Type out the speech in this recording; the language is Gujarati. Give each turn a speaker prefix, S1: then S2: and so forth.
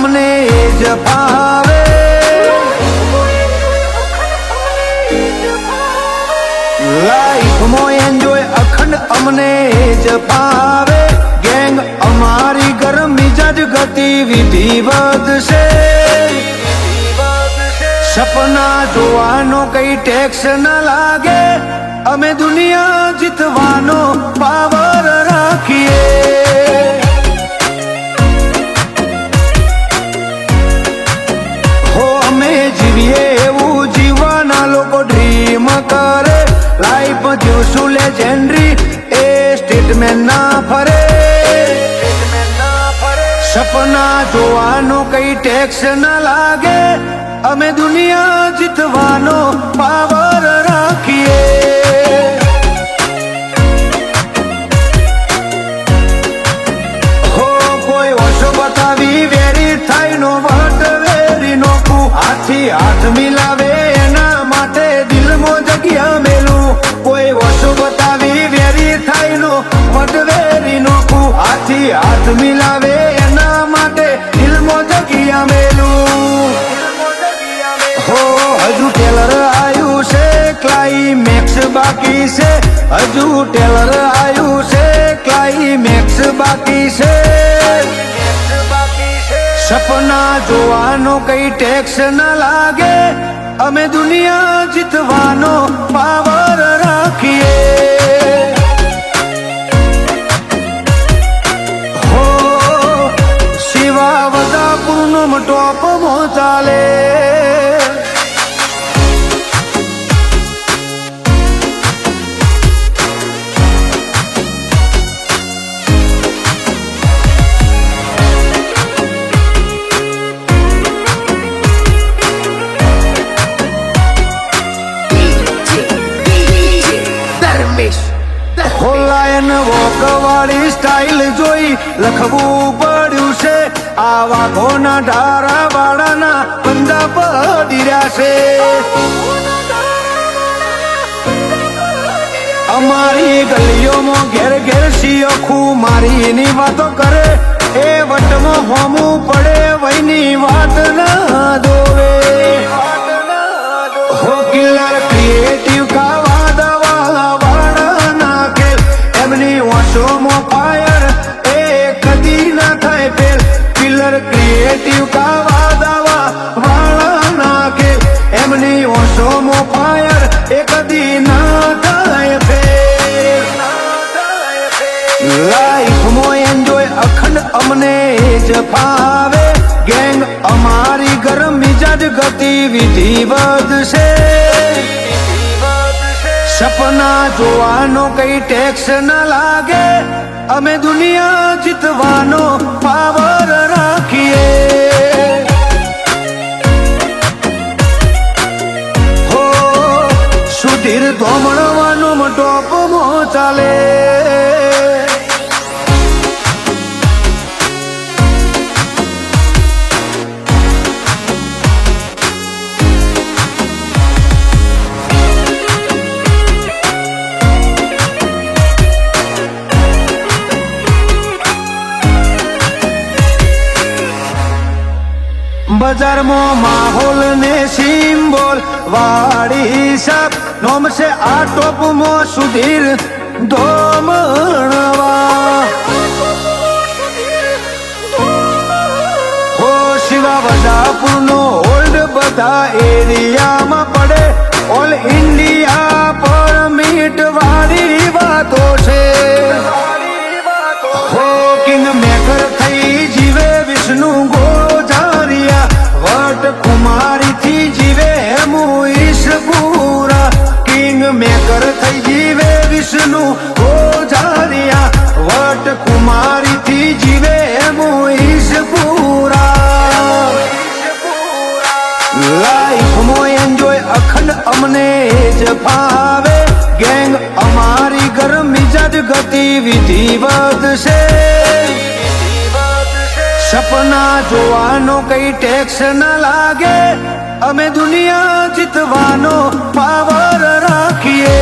S1: અમને જ ફાવે, લાઈફમાં એન્જોય અખંડ અમને જ ફાવે, ગેંગ અમારી ગરમ મિજાજ ગતિવિધિ વધશે, સપના જોવાનો કઈ ટેક્સ ન લાગે, અમે દુનિયા જીતવાનો પાવર રાખીએ, હો અમે જીવીએ એવું જીવવાના લોકો ડ્રીમ કરે, લાઈફ જીવશું લેજેન્ડરી એ સ્ટેટમેન્ટ ના ફરે, સપના જોવાનો કઈ ટેક્સ ન લાગે, અમે દુનિયા જીતવાનો પાવર રાખીએ, હો કોઈ વર્ષો બતાવી વેરી થાય નો વટ વેરી નોખું, હાથી હાથ મિલાવે એના માટે દિલમાં જગ્યા મેલું, કોઈ વર્ષો બતાવી વેરી થાય નો વટ વેરી નોખું, હાથી હાથ મિલાવે એના માટે દિલમાં જગ્યા મેલું, હો હજુ ટેલર આયું છે ક્લાઇમેક્સ બાકી છે, હજુ ટેલર આયું છે ક્લાઇમેક્સ બાકી છે, સપના જોવાનો કઈ ટેક્સ ન લાગે, અમે દુનિયા જીતવાનો પાવર રાખીએ, હો શિવા વદાપુરનો ટોપમાં ચાલે, હોલાયન વોક વાળી સ્ટાઇલ જોઈ લખવું પડ્યું છે, આ વાઘોના ધારા વાળાના પંજા પડી રહ્યા છે, અમારી ગલીઓમાં ઘેર ઘેર શિયોખું મારીની વાતો કરે, એ વટમાં હોમું પડે વહીની વાત ના દોવે, હો કિલ્લર ક્રિએટિવ ખાવા દવા વાળા નાખે, એમની વાંસોમાં ફાયર એ કદી ના થાય ફેલ, કિલ્લર ક્રિએટિવ ખાવા દવા વાળા નાખે, એમની વાંસોમાં ફાયર એ કદી ના થાય ફેલ, લાઈફમાં એન્જોય અખંડ અમને જ ફાવે, ગેંગ અમારી ગરમ મિજાજ ગતિવિધિ વધશે, સપના જોવાનો કઈ ટેક્સ ન લાગે, અમે દુનિયા જીતવાનો પાવર રાખીએ, હો સુધીર ધોમણવાનો ટોપમાં ચાલે, બજારમાં માહોલ ને સિમ્બોલ વાળી સાપ નોમ છે આ ટોપમાં સુધીર ધોમણવા, હો શિવા વદાપુરનો હોલ્ડ બધા એરિયામાં પડે, ઓલ ઇન્ડિયા પરમિટ વાળી વાતો છે, હો કિંગ મેકર થઈ જીવે વિષ્ણુ ગોજારિયા, વટ કુમારી થી જીવે મુઈશપુરા, કિંગ મેકર થઈ જીવે વિષ્ણુ ગોજારિયા, વટ કુમારી થી જીવે મુઈશપુરા, લાઈફમાં એન્જોય અખંડ અમને જ ફાવે, ગેંગ અમારી ગરમ મિજાજ ગતિવિધિ વધશે, સપના જોવાનો કઈ ટેક્સ ન લાગે, અમે દુનિયા જીતવાનો પાવર રાખીએ.